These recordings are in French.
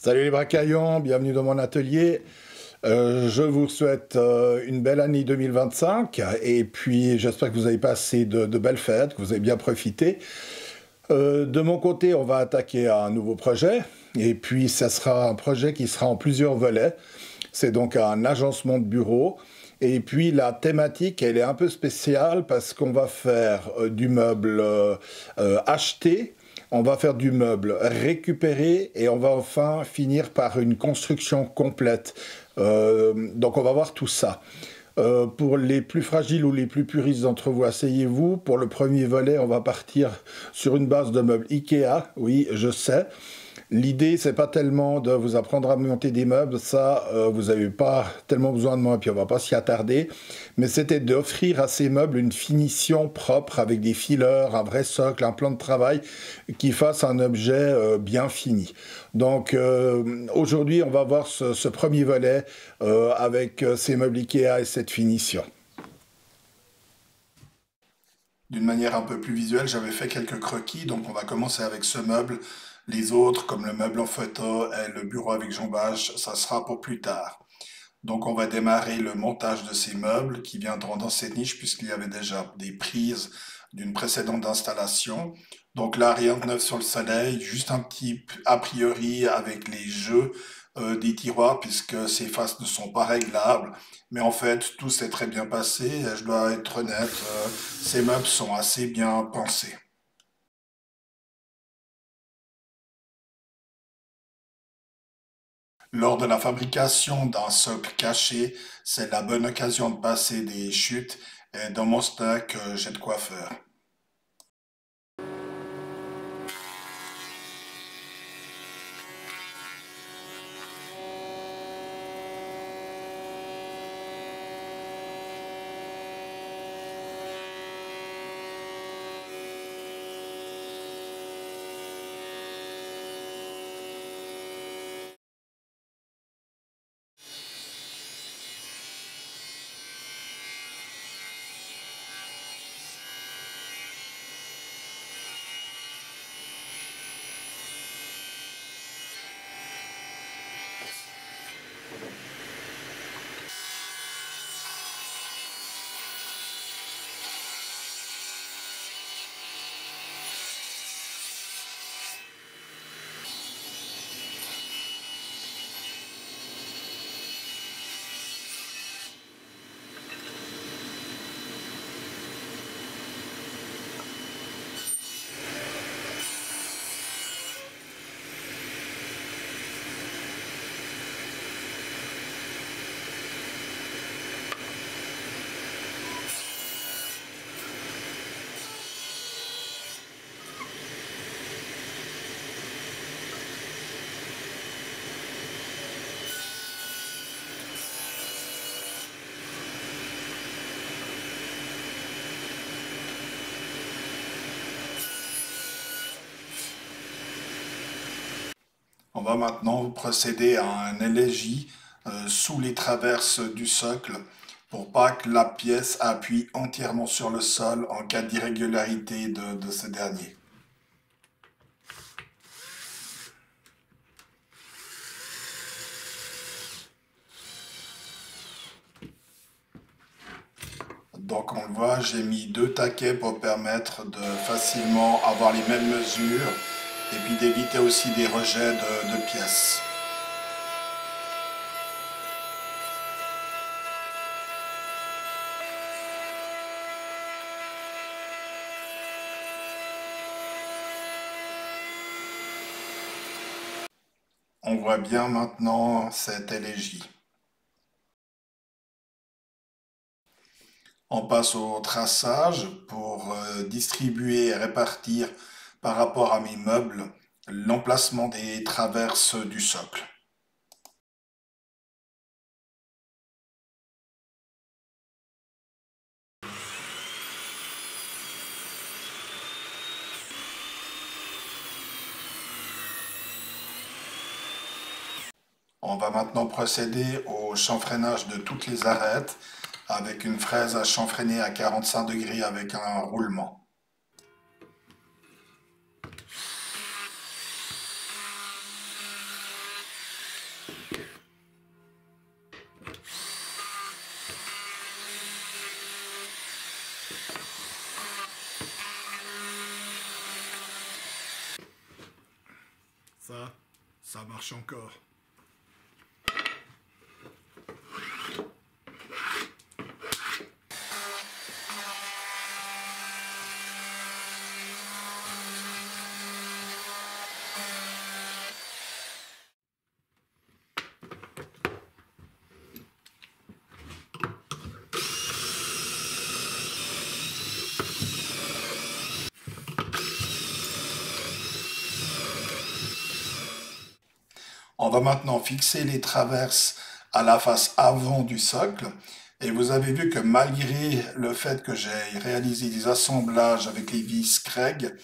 Salut les bracaillons, bienvenue dans mon atelier. Je vous souhaite une belle année 2025 et puis j'espère que vous avez passé de belles fêtes, que vous avez bien profité. De mon côté, on va attaquer un nouveau projet et puis ça sera un projet qui sera en plusieurs volets. C'est donc un agencement de bureau. Et puis la thématique, elle est un peu spéciale parce qu'on va faire du meuble acheté, on va faire du meuble récupéré et on va enfin finir par une construction complète. Donc on va voir tout ça. Pour les plus fragiles ou les plus puristes d'entre vous, asseyez-vous. Pour le premier volet, on va partir sur une base de meubles Ikea. Oui, je sais. L'idée, c'est pas tellement de vous apprendre à monter des meubles, ça, vous n'avez pas tellement besoin de moi, et puis on va pas s'y attarder, mais c'était d'offrir à ces meubles une finition propre avec des fileurs, un vrai socle, un plan de travail qui fasse un objet bien fini. Donc aujourd'hui, on va voir ce premier volet avec ces meubles Ikea et cette finition. D'une manière un peu plus visuelle, j'avais fait quelques croquis, donc on va commencer avec ce meuble. Les autres, comme le meuble en photo et le bureau avec jambage, ça sera pour plus tard. Donc on va démarrer le montage de ces meubles qui viendront dans cette niche puisqu'il y avait déjà des prises d'une précédente installation. Donc là, rien de neuf sur le soleil, juste un petit a priori avec les jeux des tiroirs puisque ces faces ne sont pas réglables. Mais en fait, tout s'est très bien passé et je dois être honnête, ces meubles sont assez bien pensés. Lors de la fabrication d'un socle caché, c'est la bonne occasion de passer des chutes et dans mon stock, j'ai de quoi faire. On va maintenant procéder à un élégie sous les traverses du socle pour pas que la pièce appuie entièrement sur le sol en cas d'irrégularité de ce dernier. Donc on le voit, j'ai mis deux taquets pour permettre de facilement avoir les mêmes mesures et puis d'éviter aussi des rejets de pièces. On voit bien maintenant cette élégie. On passe au traçage pour distribuer et répartir par rapport à mes meubles l'emplacement des traverses du socle. On va maintenant procéder au chanfreinage de toutes les arêtes avec une fraise à chanfreiner à 45 degrés avec un roulement. Ça marche encore. On va maintenant fixer les traverses à la face avant du socle. Et vous avez vu que malgré le fait que j'ai réalisé des assemblages avec les vis Craig,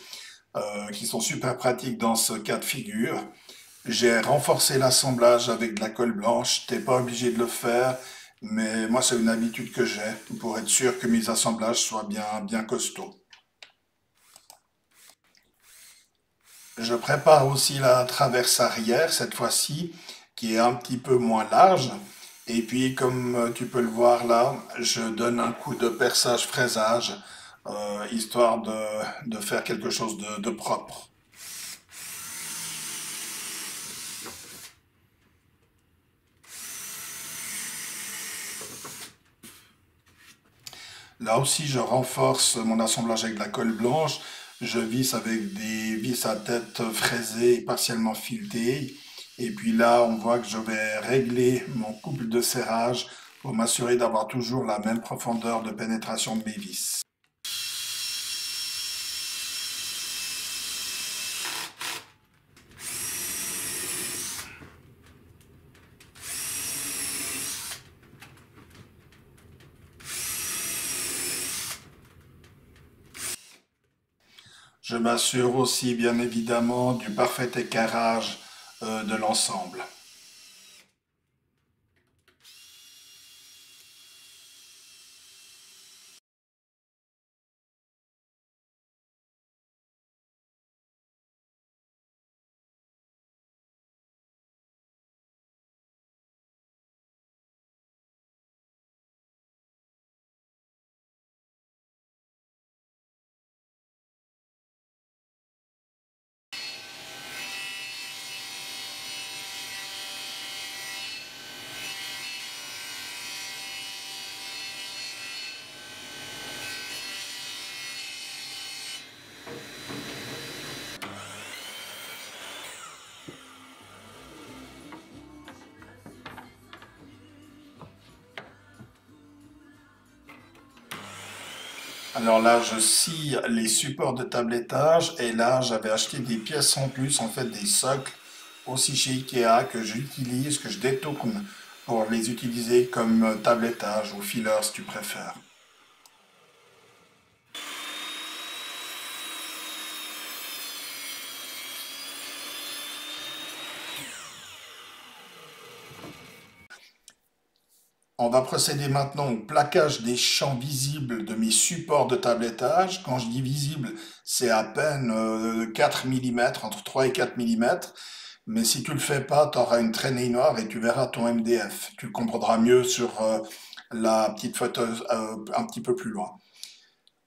qui sont super pratiques dans ce cas de figure, j'ai renforcé l'assemblage avec de la colle blanche. T'es pas obligé de le faire, mais moi c'est une habitude que j'ai pour être sûr que mes assemblages soient bien costauds. Je prépare aussi la traverse arrière cette fois-ci, qui est un petit peu moins large. Et puis, comme tu peux le voir là, je donne un coup de perçage-fraisage, histoire de faire quelque chose de propre. Là aussi, je renforce mon assemblage avec de la colle blanche. Je visse avec des vis à tête fraisée et partiellement filetée. Et puis là, on voit que je vais régler mon couple de serrage pour m'assurer d'avoir toujours la même profondeur de pénétration de mes vis. Je m'assure aussi, bien évidemment, du parfait équarrage de l'ensemble. Alors là, je scie les supports de tablettage et là, j'avais acheté des pièces en plus, en fait des socles, aussi chez Ikea, que j'utilise, que je détourne pour les utiliser comme tablettage ou filler si tu préfères. On va procéder maintenant au plaquage des champs visibles de mes supports de tablettage. Quand je dis visible, c'est à peine 4 mm, entre 3 et 4 mm. Mais si tu le fais pas, tu auras une traînée noire et tu verras ton MDF. Tu le comprendras mieux sur la petite photo un petit peu plus loin.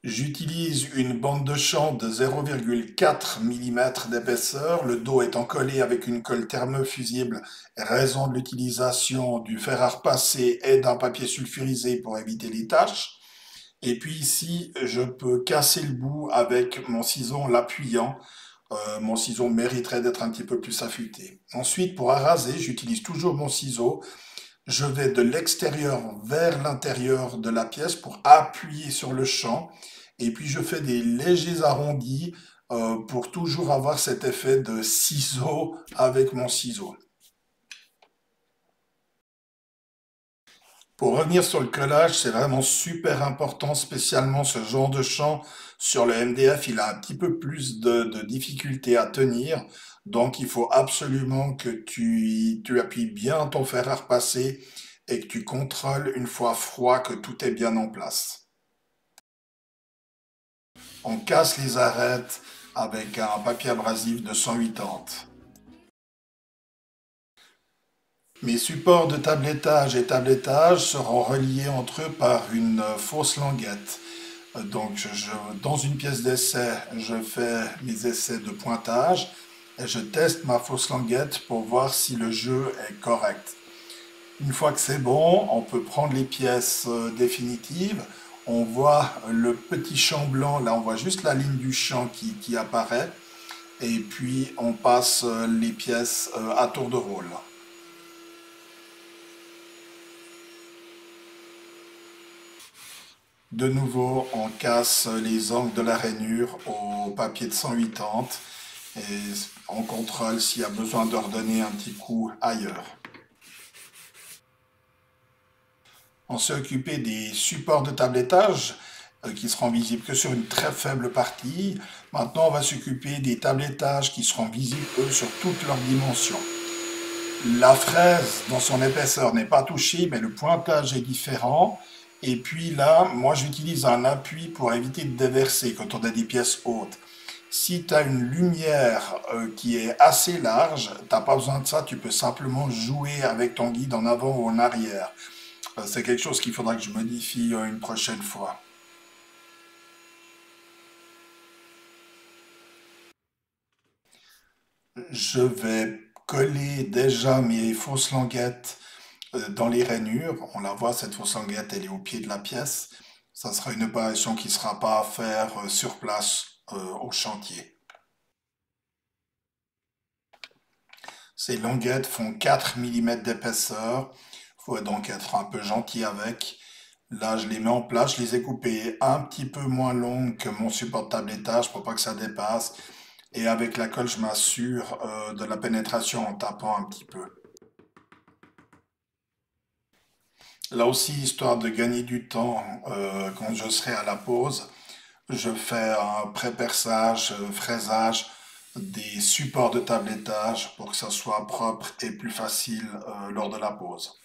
J'utilise une bande de champ de 0,4 mm d'épaisseur, le dos étant collé avec une colle thermofusible, raison de l'utilisation du fer à repasser et d'un papier sulfurisé pour éviter les taches. Et puis ici, je peux casser le bout avec mon ciseau en l'appuyant. Mon ciseau mériterait d'être un petit peu plus affûté. Ensuite, pour araser, j'utilise toujours mon ciseau. Je vais de l'extérieur vers l'intérieur de la pièce pour appuyer sur le champ. Et puis je fais des légers arrondis pour toujours avoir cet effet de ciseau avec mon ciseau. Pour revenir sur le collage, c'est vraiment super important, spécialement ce genre de champ. Sur le MDF, il a un petit peu plus de difficulté à tenir. Donc il faut absolument que tu appuies bien ton fer à repasser et que tu contrôles une fois froid que tout est bien en place. On casse les arêtes avec un papier abrasif de 180. Mes supports de tablettage et tablettage seront reliés entre eux par une fausse languette. Donc, dans une pièce d'essai, je fais mes essais de pointage. et je teste ma fausse languette pour voir si le jeu est correct. Une fois que c'est bon, on peut prendre les pièces définitives. On voit le petit champ blanc, là on voit juste la ligne du champ qui apparaît. Et puis on passe les pièces à tour de rôle. De nouveau, on casse les angles de la rainure au papier de 180 et on contrôle s'il y a besoin de redonner un petit coup ailleurs. On s'est occupé des supports de tablettage qui seront visibles que sur une très faible partie. Maintenant, on va s'occuper des tablettages qui seront visibles, eux, sur toutes leurs dimensions. La fraise, dans son épaisseur, n'est pas touchée, mais le pointage est différent. Et puis là, moi, j'utilise un appui pour éviter de déverser quand on a des pièces hautes. Si tu as une lumière qui est assez large, tu n'as pas besoin de ça, tu peux simplement jouer avec ton guide en avant ou en arrière. C'est quelque chose qu'il faudra que je modifie une prochaine fois. Je vais coller déjà mes fausses languettes dans les rainures. On la voit, cette fausse languette, elle est au pied de la pièce. Ça sera une opération qui ne sera pas à faire sur place au chantier. Ces languettes font 4 mm d'épaisseur. Il faut donc être un peu gentil avec. Là, je les mets en place. Je les ai coupées un petit peu moins longues que mon support de tablettage pour pas que ça dépasse. Et avec la colle, je m'assure de la pénétration en tapant un petit peu. Là aussi, histoire de gagner du temps quand je serai à la pause, je fais un pré-perçage, fraisage des supports de tablettage pour que ça soit propre et plus facile lors de la pause.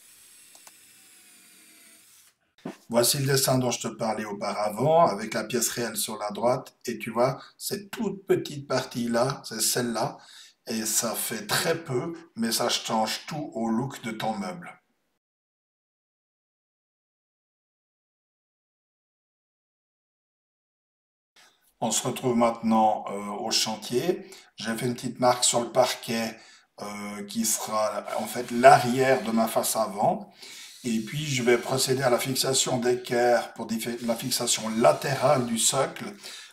Voici le dessin dont je te parlais auparavant, avec la pièce réelle sur la droite. Et tu vois, cette toute petite partie-là, c'est celle-là. Et ça fait très peu, mais ça change tout au look de ton meuble. On se retrouve maintenant au chantier. J'ai fait une petite marque sur le parquet qui sera en fait l'arrière de ma face avant. Et puis je vais procéder à la fixation d'équerre pour la fixation latérale du socle.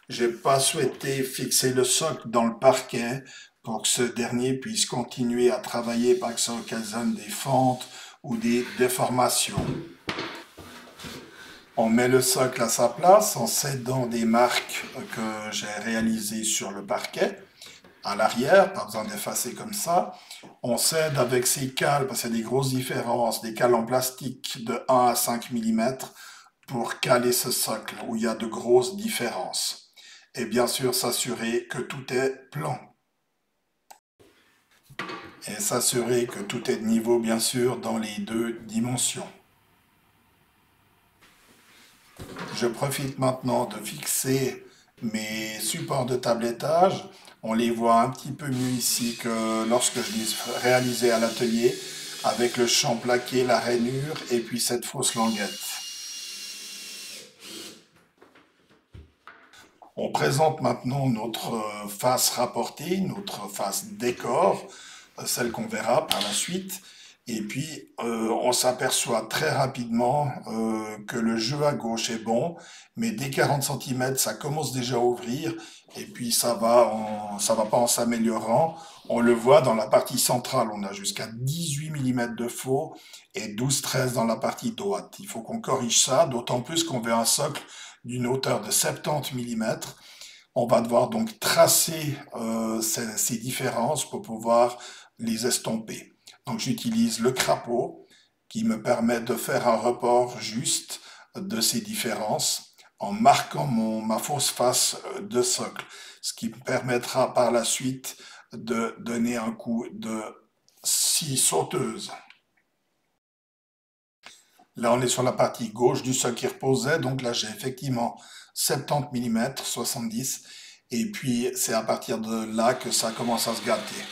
J'ai pas souhaité fixer le socle dans le parquet pour que ce dernier puisse continuer à travailler, pas que ça occasionne des fentes ou des déformations. On met le socle à sa place en s'aidant des marques que j'ai réalisées sur le parquet. À l'arrière, pas besoin d'effacer comme ça. On s'aide avec ces cales, parce qu'il y a des grosses différences, des cales en plastique de 1 à 5 mm pour caler ce socle où il y a de grosses différences. Et bien sûr, s'assurer que tout est plan. Et s'assurer que tout est de niveau, bien sûr, dans les deux dimensions. Je profite maintenant de fixer mes supports de tablettage. On les voit un petit peu mieux ici que lorsque je les réalisais à l'atelier, avec le champ plaqué, la rainure et puis cette fausse languette. On présente maintenant notre face rapportée, notre face décor, celle qu'on verra par la suite. Et puis, on s'aperçoit très rapidement que le jeu à gauche est bon, mais dès 40 cm, ça commence déjà à ouvrir, et puis ça va pas en s'améliorant. On le voit dans la partie centrale, on a jusqu'à 18 mm de faux et 12-13 dans la partie droite. Il faut qu'on corrige ça, d'autant plus qu'on veut un socle d'une hauteur de 70 mm. On va devoir donc tracer ces différences pour pouvoir les estomper. Donc j'utilise le crapaud qui me permet de faire un report juste de ces différences en marquant ma fausse face de socle, ce qui me permettra par la suite de donner un coup de scie sauteuse. Là, on est sur la partie gauche du socle qui reposait, donc là j'ai effectivement 70 mm, 70, et puis c'est à partir de là que ça commence à se gâter.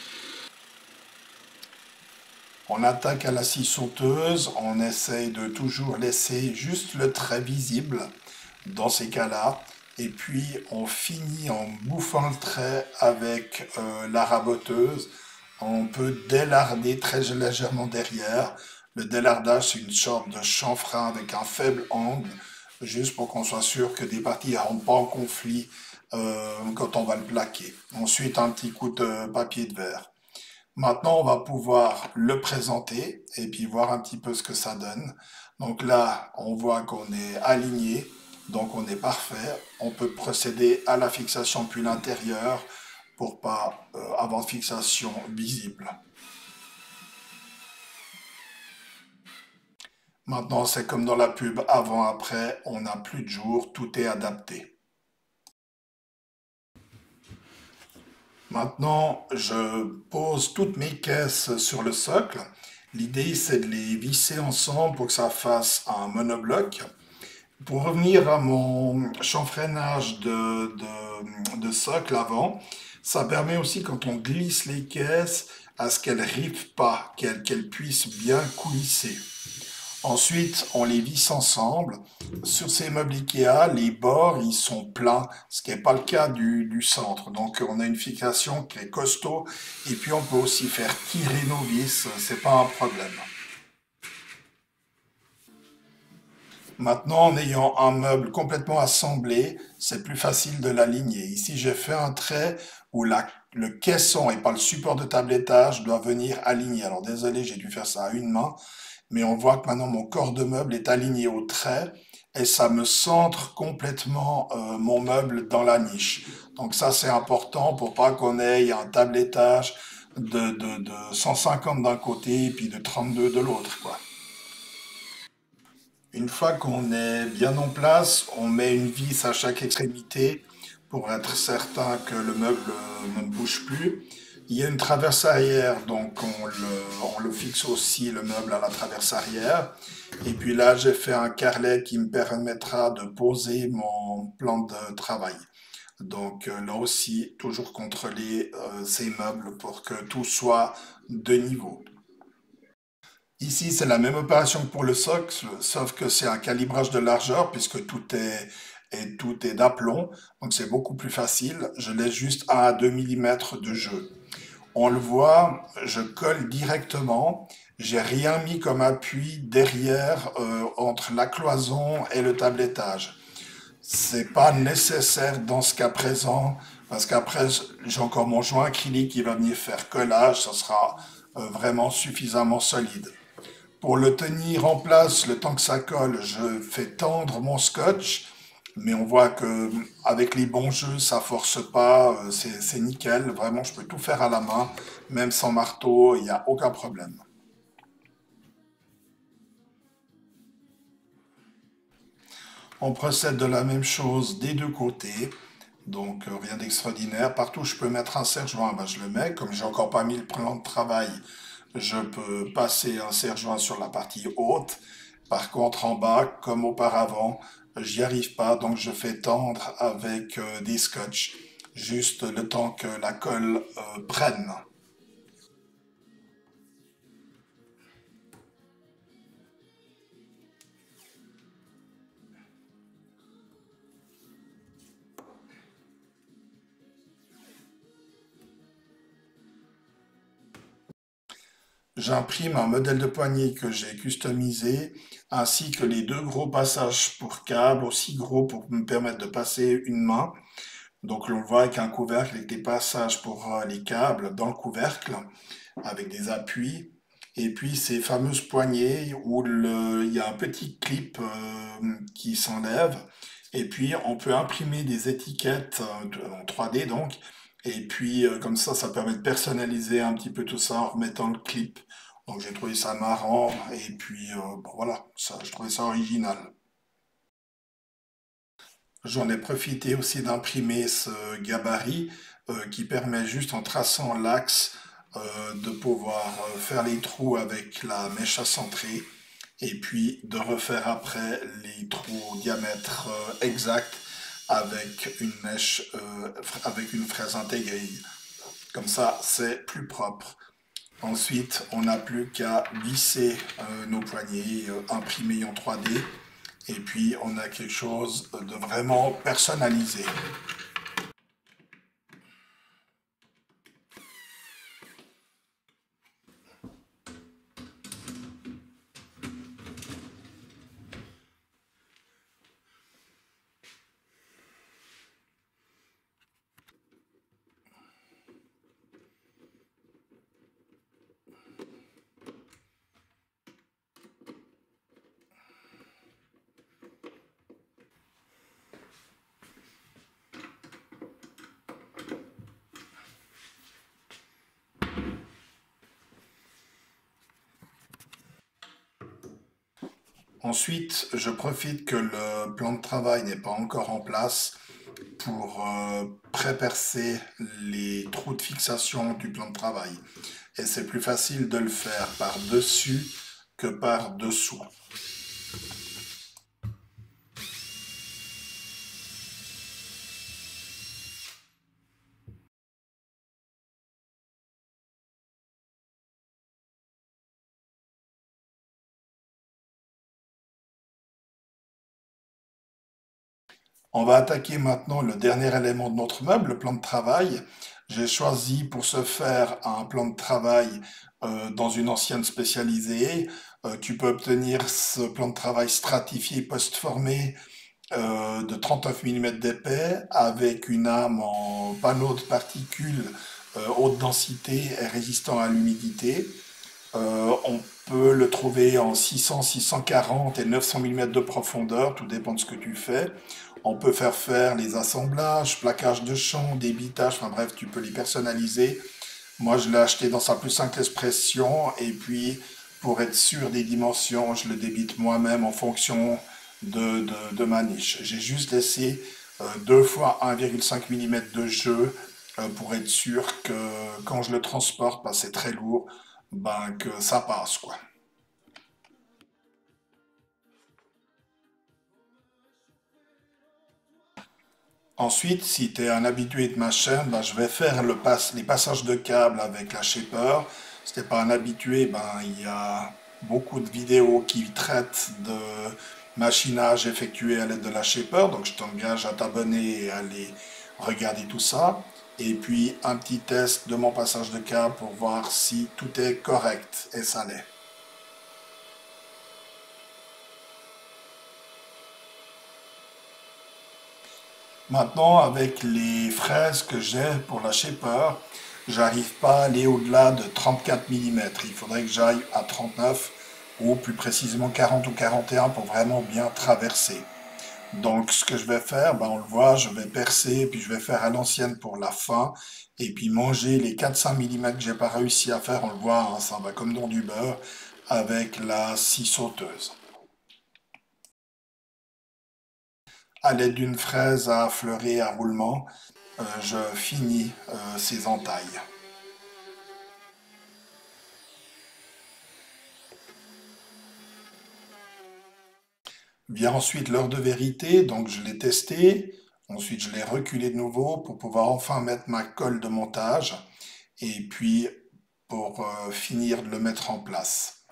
On attaque à la scie sauteuse, on essaye de toujours laisser juste le trait visible dans ces cas-là, Et puis on finit en bouffant le trait avec la raboteuse. On peut délarder très légèrement derrière. Le délardage, c'est une sorte de chanfrein avec un faible angle, juste pour qu'on soit sûr que des parties ne rentrent pas en conflit quand on va le plaquer. Ensuite, un petit coup de papier de verre. Maintenant, on va pouvoir le présenter et puis voir un petit peu ce que ça donne. Donc là, on voit qu'on est aligné, donc on est parfait. On peut procéder à la fixation puis l'intérieur pour pas avoir de fixation visible. Maintenant, c'est comme dans la pub, avant-après, on n'a plus de jour, tout est adapté. Maintenant, je pose toutes mes caisses sur le socle. L'idée, c'est de les visser ensemble pour que ça fasse un monobloc. Pour revenir à mon chanfreinage de socle avant, ça permet aussi quand on glisse les caisses à ce qu'elles ne ripent pas, qu'elles puissent bien coulisser. Ensuite, on les visse ensemble. Sur ces meubles Ikea, les bords, ils sont pleins, ce qui n'est pas le cas du centre. Donc, on a une fixation qui est costaud. Et puis, on peut aussi faire tirer nos vis, c'est pas un problème. Maintenant, en ayant un meuble complètement assemblé, c'est plus facile de l'aligner. Ici, j'ai fait un trait où le caisson et pas le support de tablettage doit venir aligner. Alors, désolé, j'ai dû faire ça à une main. Mais on voit que maintenant mon corps de meuble est aligné au trait et ça me centre complètement mon meuble dans la niche. Donc ça c'est important pour pas qu'on ait un tablettage de 150 d'un côté et puis de 32 de l'autre, quoi. Une fois qu'on est bien en place, on met une vis à chaque extrémité pour être certain que le meuble ne bouge plus. Il y a une traverse arrière, donc on le fixe aussi le meuble à la traverse arrière. Et puis là, j'ai fait un carrelet qui me permettra de poser mon plan de travail. Donc là aussi, toujours contrôler ces meubles pour que tout soit de niveau. Ici, c'est la même opération que pour le socle, sauf que c'est un calibrage de largeur puisque tout est d'aplomb, donc c'est beaucoup plus facile. Je laisse juste 1 à 2 mm de jeu. On le voit, je colle directement. J'ai rien mis comme appui derrière entre la cloison et le tablettage. C'est pas nécessaire dans ce cas présent parce qu'après j'ai encore mon joint acrylique qui va venir faire collage, ça sera vraiment suffisamment solide. Pour le tenir en place, le temps que ça colle, je fais tendre mon scotch, mais on voit que avec les bons jeux, ça force pas, c'est nickel. Vraiment, je peux tout faire à la main, même sans marteau, il n'y a aucun problème. On procède de la même chose des deux côtés, donc rien d'extraordinaire. Partout où je peux mettre un serre-joint, ben, je le mets. Comme j'ai encore pas mis le plan de travail, je peux passer un serre-joint sur la partie haute. Par contre, en bas, comme auparavant, j'y arrive pas, donc je fais tendre avec des scotch, juste le temps que la colle prenne. J'imprime un modèle de poignée que j'ai customisé, ainsi que les deux gros passages pour câbles, aussi gros pour me permettre de passer une main. Donc on le voit avec un couvercle avec des passages pour les câbles dans le couvercle, avec des appuis. Et puis ces fameuses poignées où il y a un petit clip qui s'enlève. Et puis on peut imprimer des étiquettes en 3D donc. Et puis comme ça permet de personnaliser un petit peu tout ça en remettant le clip. Donc j'ai trouvé ça marrant. Et puis bon, voilà, ça, je trouvais ça original. J'en ai profité aussi d'imprimer ce gabarit qui permet juste en traçant l'axe de pouvoir faire les trous avec la mèche à centrer et puis de refaire après les trous au diamètre exact avec une mèche, avec une fraise intégrée. Comme ça, c'est plus propre. Ensuite, on n'a plus qu'à visser nos poignées imprimées en 3D et puis on a quelque chose de vraiment personnalisé. Ensuite, je profite que le plan de travail n'est pas encore en place pour pré-percer les trous de fixation du plan de travail. Et c'est plus facile de le faire par-dessus que par-dessous. On va attaquer maintenant le dernier élément de notre meuble, le plan de travail. J'ai choisi pour ce faire un plan de travail dans une ancienne spécialisée. Tu peux obtenir ce plan de travail stratifié post-formé de 39 mm d'épais avec une âme en panneau de particules haute densité et résistant à l'humidité. On peut le trouver en 600, 640 et 900 mm de profondeur, tout dépend de ce que tu fais. On peut faire les assemblages, plaquage de champ, débitage, enfin bref, tu peux les personnaliser. Moi, je l'ai acheté dans sa plus simple expression et puis pour être sûr des dimensions, je le débite moi-même en fonction de ma niche. J'ai juste laissé 2 fois 1,5 mm de jeu pour être sûr que quand je le transporte, bah, c'est très lourd, ben, que ça passe, quoi. Ensuite, si tu es un habitué de ma chaîne, ben, je vais faire les passages de câbles avec la Shaper. Si t'es pas un habitué, ben, il y a beaucoup de vidéos qui traitent de machinage effectué à l'aide de la Shaper, donc je t'engage à t'abonner et à aller regarder tout ça. Et puis un petit test de mon passage de câble pour voir si tout est correct, et ça l'est. Maintenant, avec les fraises que j'ai pour la Shaper, j'arrive pas à aller au-delà de 34 mm. Il faudrait que j'aille à 39 ou plus précisément 40 ou 41 pour vraiment bien traverser. Donc, ce que je vais faire, ben, on le voit, je vais percer, puis je vais faire à l'ancienne pour la fin, et puis manger les 4-5 mm que j'ai pas réussi à faire, on le voit, hein, ça va comme dans du beurre, avec la scie sauteuse. À l'aide d'une fraise à fleurer à roulement, je finis ces entailles. Vient ensuite l'heure de vérité, donc je l'ai testé, ensuite je l'ai reculé de nouveau pour pouvoir enfin mettre ma colle de montage, et puis pour finir de le mettre en place.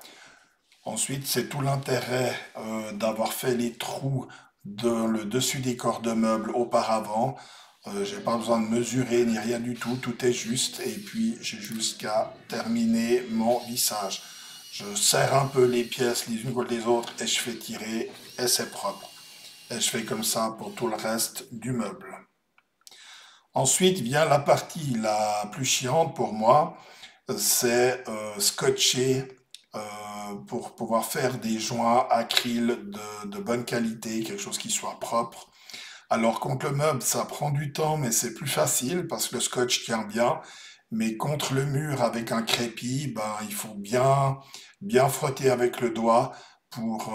Ensuite, c'est tout l'intérêt d'avoir fait les trous dans le dessus des corps de meubles auparavant. J'ai pas besoin de mesurer ni rien du tout, tout est juste. Et puis j'ai juste qu'à terminer mon lissage. Je serre un peu les pièces les unes contre les autres et je fais tirer et c'est propre. Et je fais comme ça pour tout le reste du meuble. Ensuite vient la partie la plus chiante pour moi, c'est scotcher pour pouvoir faire des joints acryl de bonne qualité, quelque chose qui soit propre. Alors contre le meuble, ça prend du temps, mais c'est plus facile parce que le scotch tient bien. Mais contre le mur avec un crépi, ben, il faut bien frotter avec le doigt pour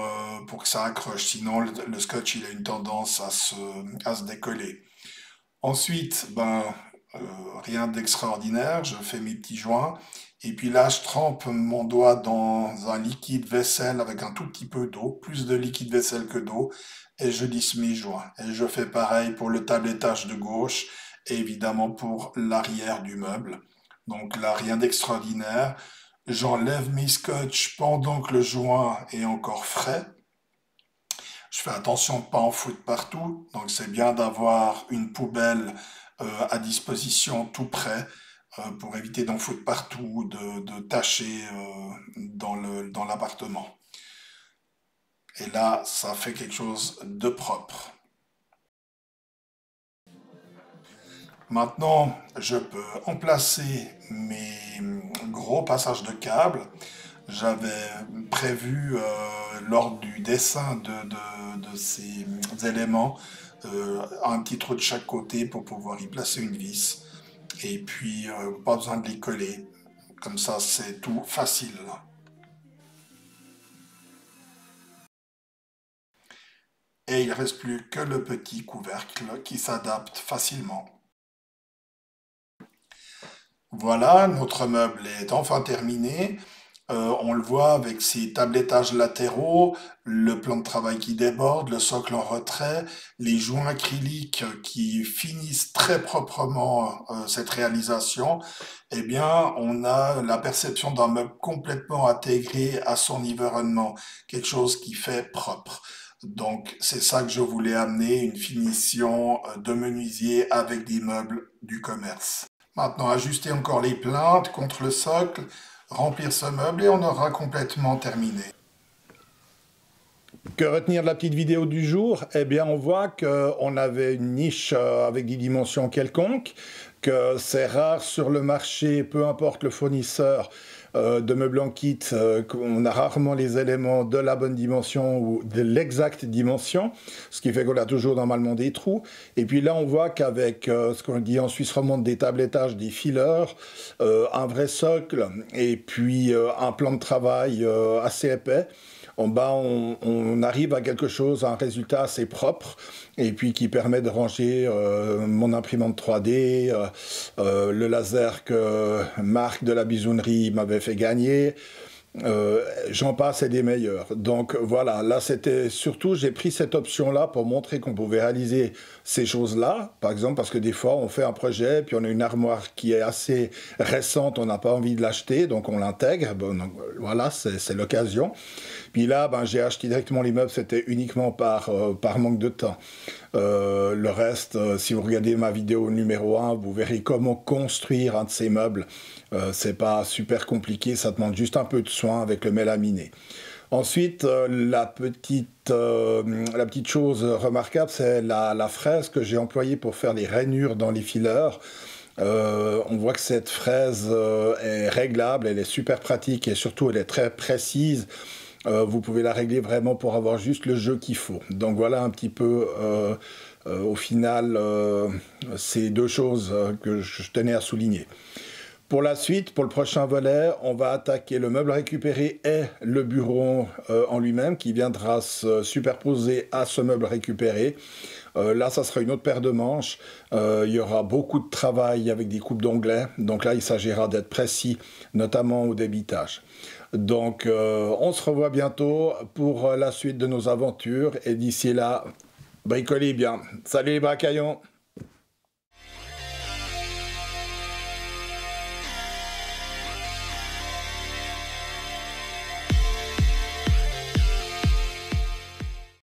que ça accroche. Sinon, le scotch, il a une tendance à se décoller. Ensuite, ben, euh, rien d'extraordinaire, je fais mes petits joints. Et puis là, je trempe mon doigt dans un liquide vaisselle avec un tout petit peu d'eau, plus de liquide vaisselle que d'eau, et je lisse mes joints. Et je fais pareil pour le tablettage de gauche, et évidemment pour l'arrière du meuble. Donc là, rien d'extraordinaire. J'enlève mes scotch pendant que le joint est encore frais. Je fais attention de ne pas en foutre partout, donc c'est bien d'avoir une poubelle à disposition tout près pour éviter d'en foutre partout, de tâcher dans l'appartement. Et là, ça fait quelque chose de propre. Maintenant, je peux emplacer mes gros passages de câbles. J'avais prévu lors du dessin de ces éléments un petit trou de chaque côté pour pouvoir y placer une vis. Et puis, pas besoin de les coller. Comme ça, c'est tout facile. Et il ne reste plus que le petit couvercle qui s'adapte facilement. Voilà, notre meuble est enfin terminé. On le voit avec ses tablettages latéraux, le plan de travail qui déborde, le socle en retrait, les joints acryliques qui finissent très proprement cette réalisation. Eh bien, on a la perception d'un meuble complètement intégré à son environnement, quelque chose qui fait propre. Donc, c'est ça que je voulais amener, une finition de menuisier avec des meubles du commerce. Maintenant, ajuster encore les plaintes contre le socle, remplir ce meuble et on aura complètement terminé. Que retenir de la petite vidéo du jour? Eh bien, on voit qu'on avait une niche avec des dimensions quelconques, que c'est rare sur le marché, peu importe le fournisseur de meubles en kit, qu'on a rarement les éléments de la bonne dimension ou de l'exacte dimension, ce qui fait qu'on a toujours normalement des trous. Et puis là, on voit qu'avec ce qu'on dit en Suisse romande, des tablettages, des fileurs, un vrai socle et puis un plan de travail assez épais, en bas, on arrive à quelque chose, à un résultat assez propre, et puis qui permet de ranger mon imprimante 3D, le laser que Marc de la Bisounerie m'avait fait gagner. J'en passe et des meilleurs. Donc voilà, là c'était surtout, j'ai pris cette option-là pour montrer qu'on pouvait réaliser ces choses-là. Par exemple, parce que des fois on fait un projet, puis on a une armoire qui est assez récente, on n'a pas envie de l'acheter, donc on l'intègre. Bon, donc, voilà, c'est l'occasion. Puis là, ben, j'ai acheté directement les meubles, c'était uniquement par manque de temps. Le reste, si vous regardez ma vidéo numéro 1, vous verrez comment construire un de ces meubles. C'est pas super compliqué, ça demande juste un peu de soin avec le mélaminé. Ensuite, la petite chose remarquable, c'est la fraise que j'ai employée pour faire les rainures dans les fileurs. On voit que cette fraise est réglable, elle est super pratique et surtout elle est très précise. Vous pouvez la régler vraiment pour avoir juste le jeu qu'il faut. Donc voilà un petit peu, au final, ces deux choses que je tenais à souligner. Pour la suite, pour le prochain volet, on va attaquer le meuble récupéré et le bureau en lui-même qui viendra se superposer à ce meuble récupéré. Là, ça sera une autre paire de manches. Il y aura beaucoup de travail avec des coupes d'onglets. Donc là, il s'agira d'être précis, notamment au débitage. Donc, on se revoit bientôt pour la suite de nos aventures. Et d'ici là, bricolez bien. Salut les bracaillons!